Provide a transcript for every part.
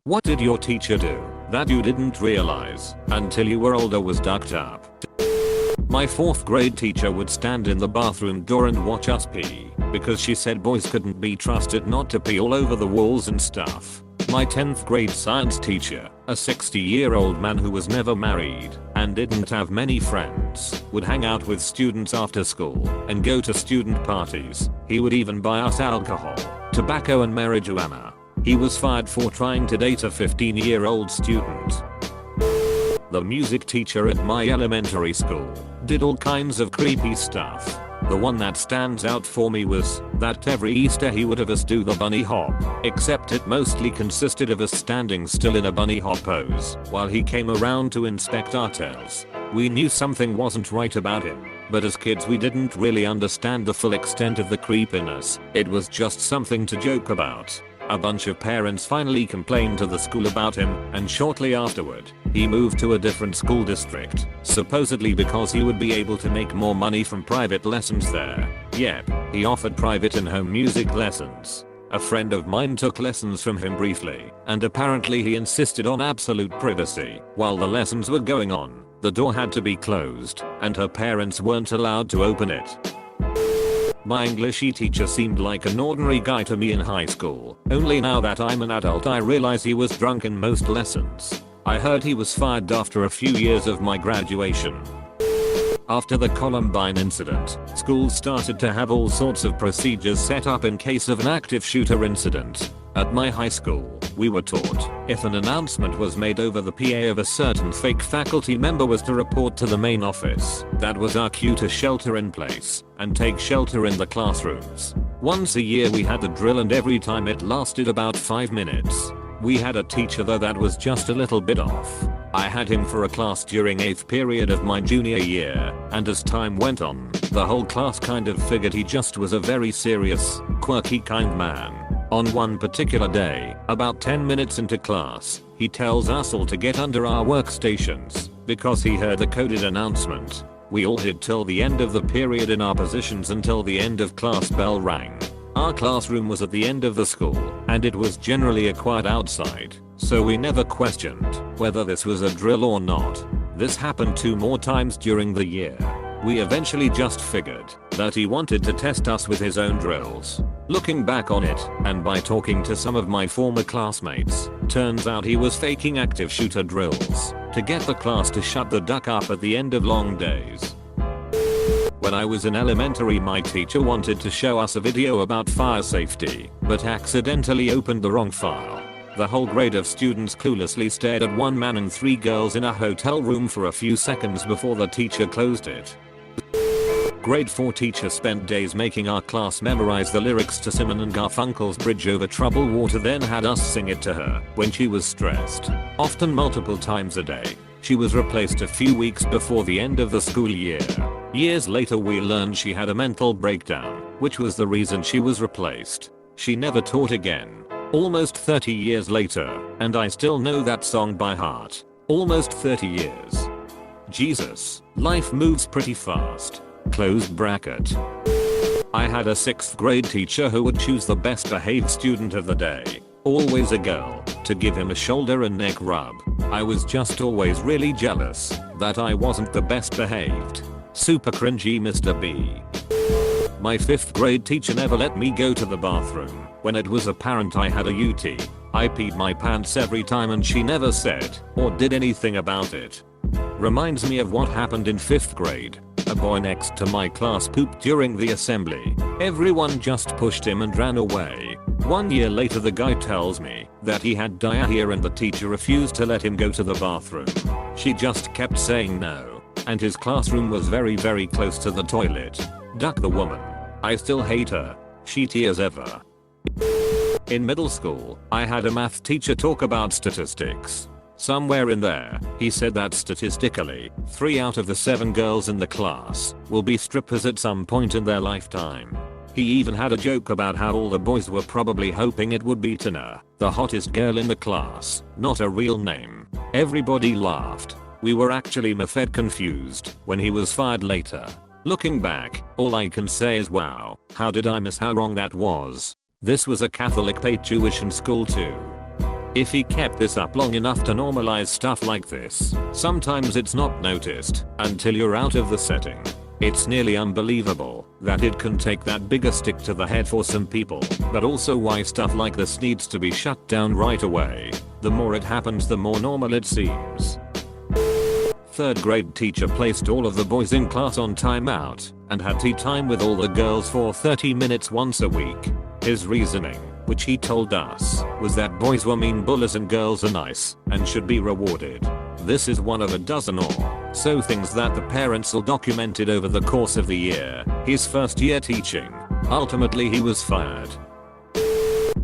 What did your teacher do that you didn't realize until you were older was ducked up? My 4th grade teacher would stand in the bathroom door and watch us pee because she said boys couldn't be trusted not to pee all over the walls and stuff. My 10th grade science teacher, a 60-year-old man who was never married and didn't have many friends, would hang out with students after school and go to student parties. He would even buy us alcohol, tobacco and marijuana. He was fired for trying to date a 15-year-old student. The music teacher at my elementary school did all kinds of creepy stuff. The one that stands out for me was that every Easter he would have us do the bunny hop, except it mostly consisted of us standing still in a bunny hop pose while he came around to inspect our toes. We knew something wasn't right about him, but as kids we didn't really understand the full extent of the creepiness. It was just something to joke about. A bunch of parents finally complained to the school about him, and shortly afterward, he moved to a different school district, supposedly because he would be able to make more money from private lessons there. Yep, he offered private and home music lessons. A friend of mine took lessons from him briefly, and apparently he insisted on absolute privacy. While the lessons were going on, the door had to be closed, and her parents weren't allowed to open it. My English teacher seemed like an ordinary guy to me in high school, only now that I'm an adult I realize he was drunk in most lessons. I heard he was fired after a few years of my graduation. After the Columbine incident, schools started to have all sorts of procedures set up in case of an active shooter incident. At my high school, we were taught if an announcement was made over the PA of a certain fake faculty member was to report to the main office. That was our cue to shelter in place and take shelter in the classrooms. Once a year we had a drill and every time it lasted about 5 minutes. We had a teacher though that was just a little bit off. I had him for a class during 8th period of my junior year, and as time went on, the whole class kind of figured he just was a very serious, quirky kind man. On one particular day, about 10 minutes into class, he tells us all to get under our workstations because he heard the coded announcement. We all hid till the end of the period in our positions until the end of class bell rang. Our classroom was at the end of the school, and it was generally a quiet outside, so we never questioned whether this was a drill or not. This happened 2 more times during the year. We eventually just figured that he wanted to test us with his own drills. Looking back on it, and by talking to some of my former classmates, turns out he was faking active shooter drills to get the class to shut the duck up at the end of long days. When I was in elementary, my teacher wanted to show us a video about fire safety, but accidentally opened the wrong file. The whole grade of students cluelessly stared at one man and 3 girls in a hotel room for a few seconds before the teacher closed it. Grade 4 teacher spent days making our class memorize the lyrics to Simon and Garfunkel's Bridge Over Troubled Water, then had us sing it to her when she was stressed, often multiple times a day. She was replaced a few weeks before the end of the school year. Years later we learned she had a mental breakdown, which was the reason she was replaced. She never taught again. Almost 30 years later, and I still know that song by heart. Almost 30 years. Jesus, life moves pretty fast. Closed bracket. I had a 6th grade teacher who would choose the best behaved student of the day, always a girl, to give him a shoulder and neck rub. I was just always really jealous that I wasn't the best behaved. Super cringy Mr. B. My 5th grade teacher never let me go to the bathroom when it was apparent I had a UT. I peed my pants every time and she never said or did anything about it. Reminds me of what happened in 5th grade. A boy next to my class pooped during the assembly. Everyone just pushed him and ran away. 1 year later the guy tells me that he had diarrhea and the teacher refused to let him go to the bathroom. She just kept saying no, and his classroom was very close to the toilet. Duck the woman. I still hate her. Shitty as ever. In middle school, I had a math teacher talk about statistics. Somewhere in there, he said that statistically, 3 out of the 7 girls in the class will be strippers at some point in their lifetime. He even had a joke about how all the boys were probably hoping it would be Tina, the hottest girl in the class, not a real name. Everybody laughed. We were actually method confused when he was fired later. Looking back, all I can say is wow, how did I miss how wrong that was. This was a Catholic paid tuition school too. If he kept this up long enough to normalize stuff like this, sometimes it's not noticed until you're out of the setting. It's nearly unbelievable that it can take that big a stick to the head for some people, but also why stuff like this needs to be shut down right away. The more it happens, the more normal it seems. 3rd grade teacher placed all of the boys in class on timeout and had tea time with all the girls for 30 minutes once a week. His reasoning, which he told us, was that boys were mean bullies and girls are nice and should be rewarded. This is one of a dozen or so things that the parents all documented over the course of the year. His first year teaching. Ultimately he was fired.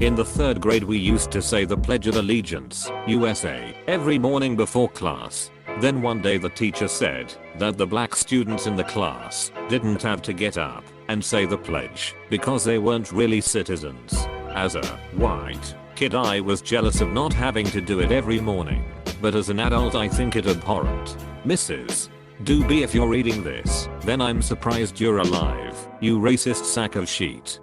In the 3rd grade we used to say the Pledge of Allegiance, USA, every morning before class. Then one day the teacher said that the black students in the class didn't have to get up and say the pledge because they weren't really citizens. As a white kid I was jealous of not having to do it every morning, but as an adult I think it abhorrent. Mrs. Doobie, if you're reading this, then I'm surprised you're alive, you racist sack of shit.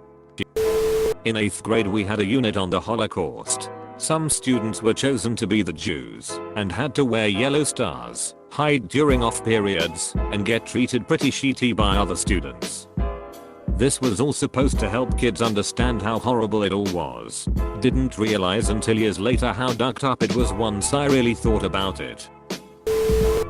In 8th grade we had a unit on the Holocaust. Some students were chosen to be the Jews and had to wear yellow stars, hide during off periods, and get treated pretty shitty by other students. This was all supposed to help kids understand how horrible it all was. Didn't realize until years later how ducked up it was once I really thought about it.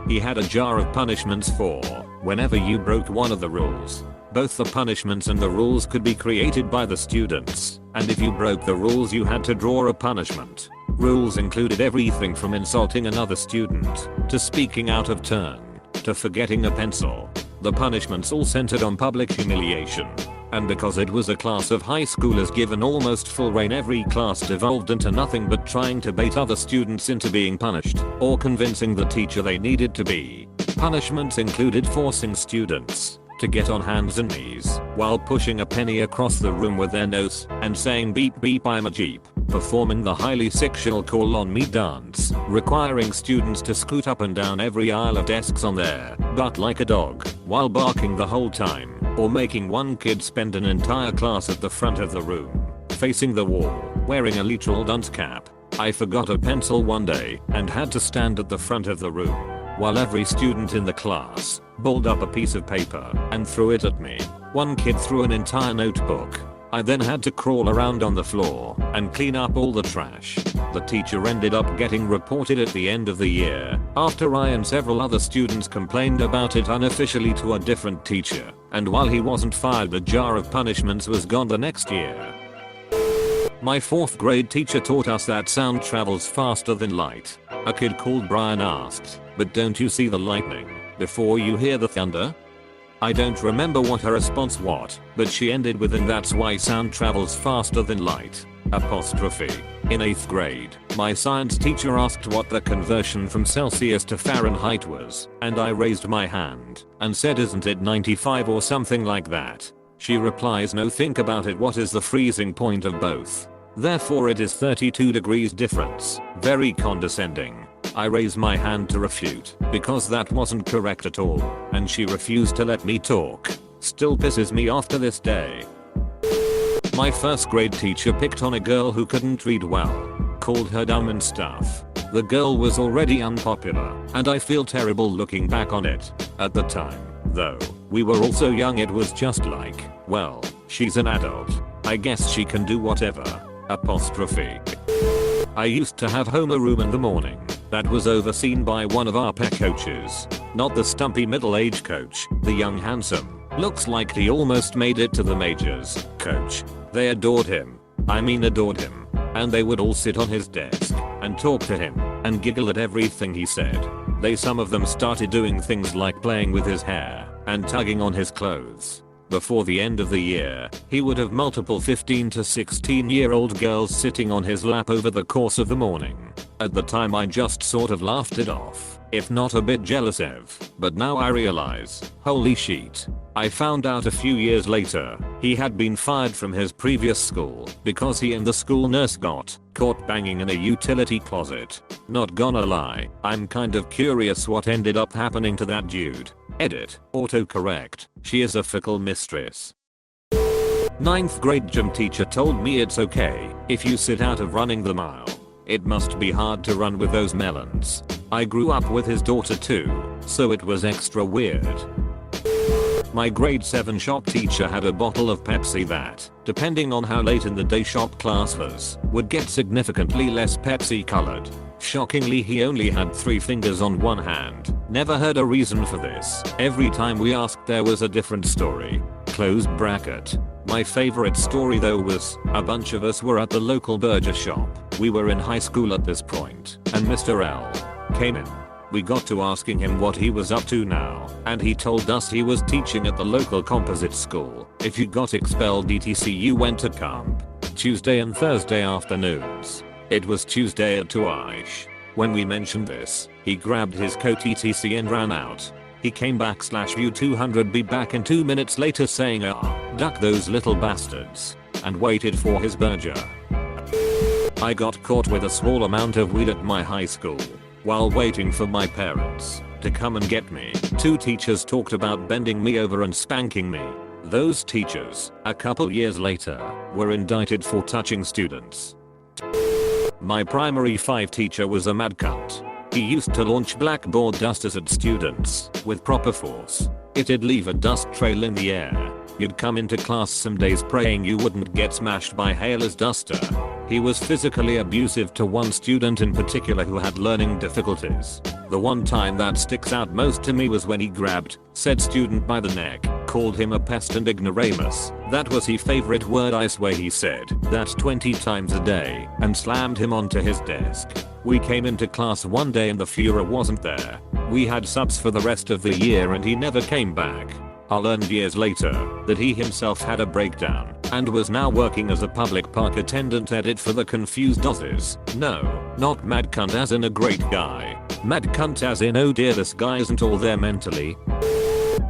He had a jar of punishments for whenever you broke one of the rules. Both the punishments and the rules could be created by the students, and if you broke the rules you had to draw a punishment. Rules included everything from insulting another student, to speaking out of turn, to forgetting a pencil. The punishments all centered on public humiliation. And because it was a class of high schoolers given almost full reign, every class devolved into nothing but trying to bait other students into being punished, or convincing the teacher they needed to be. Punishments included forcing students to get on hands and knees while pushing a penny across the room with their nose and saying beep beep I'm a Jeep, performing the highly sexual call on me dance, requiring students to scoot up and down every aisle of desks on their butt like a dog while barking the whole time, or making one kid spend an entire class at the front of the room, facing the wall, wearing a literal dunce cap. I forgot a pencil one day and had to stand at the front of the room while every student in the class balled up a piece of paper and threw it at me. One kid threw an entire notebook. I then had to crawl around on the floor and clean up all the trash. The teacher ended up getting reported at the end of the year after I and several other students complained about it unofficially to a different teacher, and while he wasn't fired the jar of punishments was gone the next year. My 4th grade teacher taught us that sound travels faster than light. A kid called Brian asked, "But don't you see the lightning before you hear the thunder?" I don't remember what her response was, but she ended with, "And that's why sound travels faster than light." Apostrophe. In 8th grade, my science teacher asked what the conversion from Celsius to Fahrenheit was, and I raised my hand and said, "Isn't it 95 or something like that?" She replies, "No, think about it, what is the freezing point of both? Therefore it is 32 degrees difference." Very condescending. I raised my hand to refute because that wasn't correct at all, and she refused to let me talk. Still pisses me off to this day. My 1st grade teacher picked on a girl who couldn't read well, called her dumb and stuff. The girl was already unpopular, and I feel terrible looking back on it. At the time, though, we were all so young, it was just like, well, she's an adult, I guess she can do whatever. Apostrophe. I used to have homeroom in the morning that was overseen by one of our pet coaches. Not the stumpy middle-aged coach, the young handsome, looks like he almost made it to the majors, coach. They adored him. I mean adored him. And they would all sit on his desk and talk to him and giggle at everything he said. Some of them started doing things like playing with his hair and tugging on his clothes. Before the end of the year, he would have multiple 15 to 16-year-old girls sitting on his lap over the course of the morning. At the time I just sort of laughed it off, if not a bit jealous of, but now I realize, holy shit. I found out a few years later, he had been fired from his previous school because he and the school nurse got caught banging in a utility closet. Not gonna lie, I'm kind of curious what ended up happening to that dude. Edit, autocorrect, she is a fickle mistress. 9th grade gym teacher told me it's okay if you sit out of running the mile. It must be hard to run with those melons. I grew up with his daughter too, so it was extra weird. My grade 7 shop teacher had a bottle of Pepsi that, depending on how late in the day shop class was, would get significantly less Pepsi colored. Shockingly, he only had 3 fingers on one hand. Never heard a reason for this. Every time we asked there was a different story. Close bracket. My favorite story though was, a bunch of us were at the local burger shop. We were in high school at this point, and Mr. L came in. We got to asking him what he was up to now, and he told us he was teaching at the local composite school. If you got expelled etc you went to camp. Tuesday and Thursday afternoons. It was Tuesday at 2ish. When we mentioned this, he grabbed his coat etc and ran out. He came back /view 200 be back in 2 minutes later saying duck those little bastards, and waited for his burger. I got caught with a small amount of weed at my high school. While waiting for my parents to come and get me, 2 teachers talked about bending me over and spanking me. Those teachers, a couple years later, were indicted for touching students. My primary 5 teacher was a mad cunt. He used to launch blackboard dusters at students with proper force. It'd leave a dust trail in the air. You'd come into class some days praying you wouldn't get smashed by Haley's duster. He was physically abusive to one student in particular who had learning difficulties. The one time that sticks out most to me was when he grabbed said student by the neck, called him a pest and ignoramus. That was his favorite word. I swear he said that 20 times a day, and slammed him onto his desk. We came into class one day and the Führer wasn't there. We had subs for the rest of the year and he never came back. I learned years later that he himself had a breakdown and was now working as a public park attendant. Edit for the confused Aussies. No, not mad cunt as in a great guy. Mad cunt as in oh dear this guy isn't all there mentally.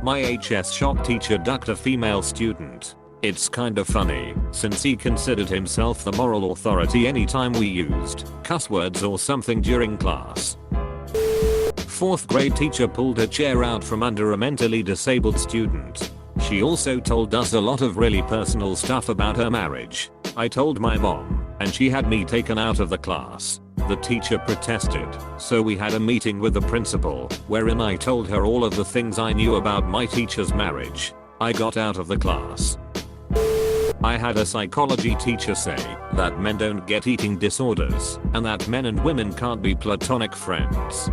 My HS shop teacher ducked a female student. It's kinda funny, since he considered himself the moral authority anytime we used cuss words or something during class. 4th grade teacher pulled her chair out from under a mentally disabled student. She also told us a lot of really personal stuff about her marriage. I told my mom, and she had me taken out of the class. The teacher protested, so we had a meeting with the principal, wherein I told her all of the things I knew about my teacher's marriage. I got out of the class. I had a psychology teacher say that men don't get eating disorders, and that men and women can't be platonic friends.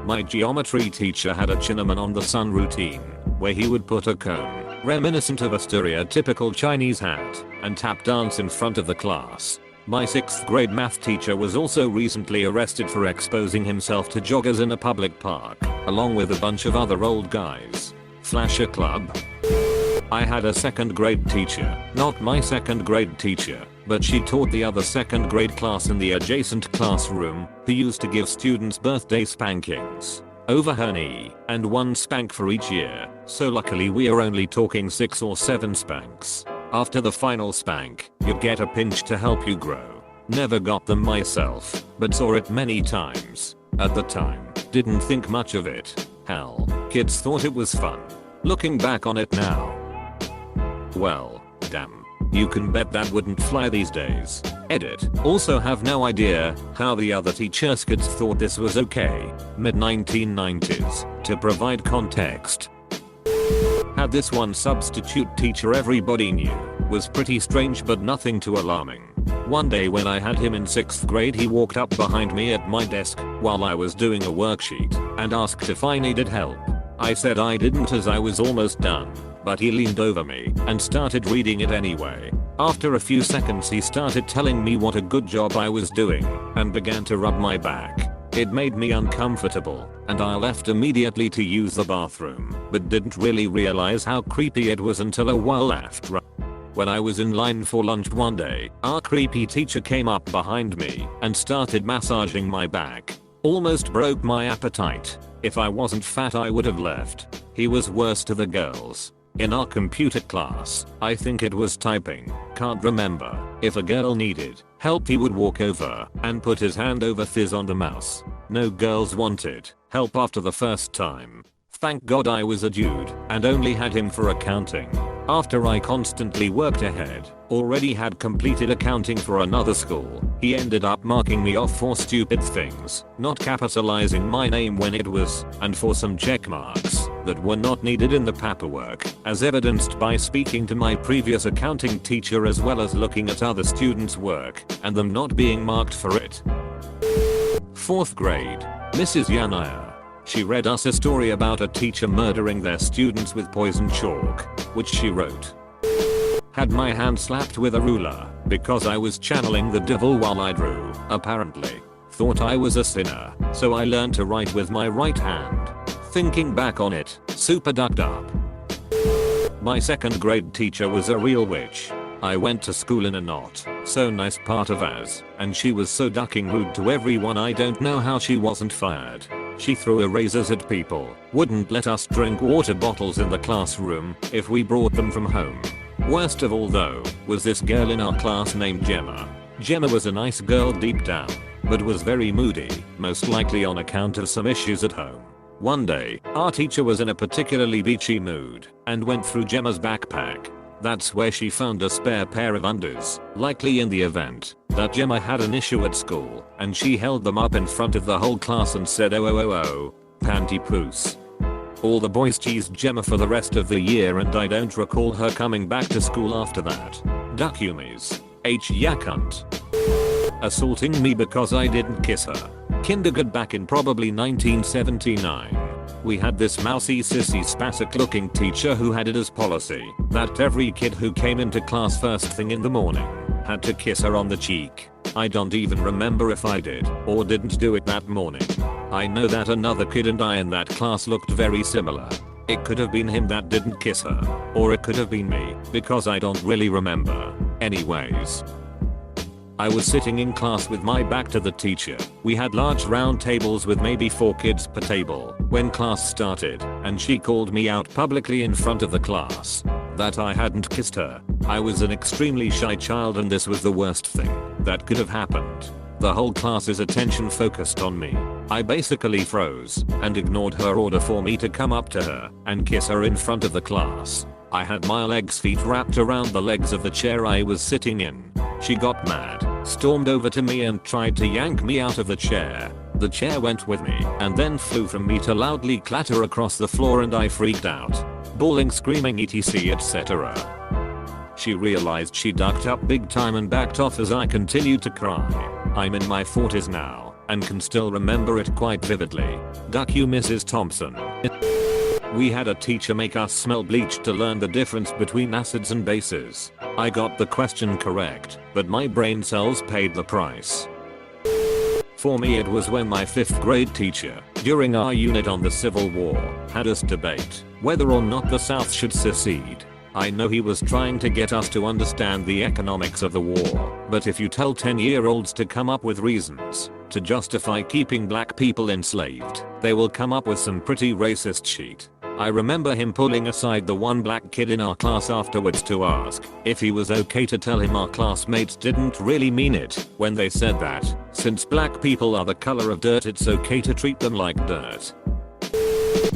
My geometry teacher had a cinnamon on the sun routine, where he would put a cone, reminiscent of a stereotypical Chinese hat, and tap dance in front of the class. My 6th grade math teacher was also recently arrested for exposing himself to joggers in a public park, along with a bunch of other old guys. Flasher Club. I had a 2nd grade teacher, not my 2nd grade teacher, but she taught the other 2nd grade class in the adjacent classroom, who used to give students birthday spankings over her knee, and 1 spank for each year, so luckily we are only talking 6 or 7 spanks. After the final spank, you'd get a pinch to help you grow. Never got them myself, but saw it many times. At the time, didn't think much of it. Hell, kids thought it was fun. Looking back on it now, well, damn. You can bet that wouldn't fly these days. Edit. Also have no idea how the other teachers kids thought this was okay. Mid 1990s. To provide context. Had this one substitute teacher everybody knew. Was pretty strange but nothing too alarming. One day when I had him in 6th grade he walked up behind me at my desk while I was doing a worksheet and asked if I needed help. I said I didn't as I was almost done. But he leaned over me and started reading it anyway. After a few seconds he started telling me what a good job I was doing and began to rub my back. It made me uncomfortable and I left immediately to use the bathroom, but didn't really realize how creepy it was until a while after. When I was in line for lunch one day, our creepy teacher came up behind me and started massaging my back. Almost broke my appetite. If I wasn't fat I would have left. He was worse to the girls. In our computer class, I think it was typing, can't remember, if a girl needed help he would walk over and put his hand over fizz on the mouse. No girls wanted help after the first time. Thank God I was a dude and only had him for accounting. After I constantly worked ahead, already had completed accounting for another school, he ended up marking me off for stupid things, not capitalizing my name when it was, and for some check marks that were not needed in the paperwork, as evidenced by speaking to my previous accounting teacher as well as looking at other students' work, and them not being marked for it. 4th grade, Mrs. Yanaya. She read us a story about a teacher murdering their students with poison chalk, which she wrote. Had my hand slapped with a ruler, because I was channeling the devil while I drew, apparently. Thought I was a sinner, so I learned to write with my right hand. Thinking back on it, super ducked up. My 2nd grade teacher was a real witch. I went to school in a not so nice part of Az, and she was so ducking rude to everyone. I don't know how she wasn't fired. She threw erasers at people, wouldn't let us drink water bottles in the classroom if we brought them from home. Worst of all though, was this girl in our class named Gemma. Gemma was a nice girl deep down, but was very moody, most likely on account of some issues at home. One day, our teacher was in a particularly beachy mood, and went through Gemma's backpack. That's where she found a spare pair of undies, likely in the event that Gemma had an issue at school, and she held them up in front of the whole class and said oh, panty poos. All the boys teased Gemma for the rest of the year, and I don't recall her coming back to school after that. Duck yumis. Ya cunt. Assaulting me because I didn't kiss her. Kindergarten back in probably 1979. We had this mousy sissy spastic looking teacher who had it as policy that every kid who came into class first thing in the morning had to kiss her on the cheek. I don't even remember if I did or didn't do it that morning. I know that another kid and I in that class looked very similar. It could have been him that didn't kiss her, or it could have been me, because I don't really remember. Anyways, I was sitting in class with my back to the teacher. We had large round tables with maybe 4 kids per table when class started, and she called me out publicly in front of the class that I hadn't kissed her. I was an extremely shy child, and this was the worst thing that could have happened. The whole class's attention focused on me. I basically froze and ignored her order for me to come up to her and kiss her in front of the class. I had my feet wrapped around the legs of the chair I was sitting in. She got mad, stormed over to me and tried to yank me out of the chair. The chair went with me and then flew from me to loudly clatter across the floor, and I freaked out, bawling, screaming etc etc. She realized she ducked up big time and backed off as I continued to cry. I'm in my 40s now and can still remember it quite vividly. Duck you, Mrs. Thompson. We had a teacher make us smell bleach to learn the difference between acids and bases. I got the question correct, but my brain cells paid the price. For me, it was when my 5th grade teacher, during our unit on the Civil War, had us debate whether or not the South should secede. I know he was trying to get us to understand the economics of the war, but if you tell 10-year-olds to come up with reasons to justify keeping black people enslaved, they will come up with some pretty racist shit. I remember him pulling aside the one black kid in our class afterwards to ask if he was okay to tell him our classmates didn't really mean it when they said that, since black people are the color of dirt, it's okay to treat them like dirt.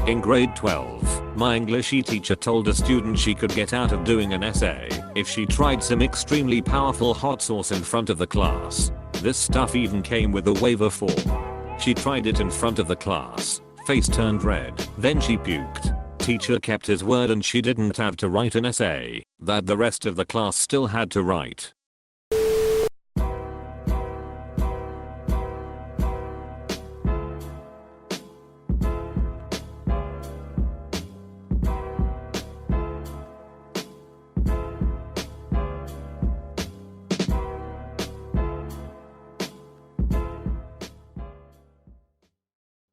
In grade 12, my English teacher told a student she could get out of doing an essay if she tried some extremely powerful hot sauce in front of the class. This stuff even came with a waiver form. She tried it in front of the class. Face turned red, then she puked. Teacher kept his word and she didn't have to write an essay that the rest of the class still had to write.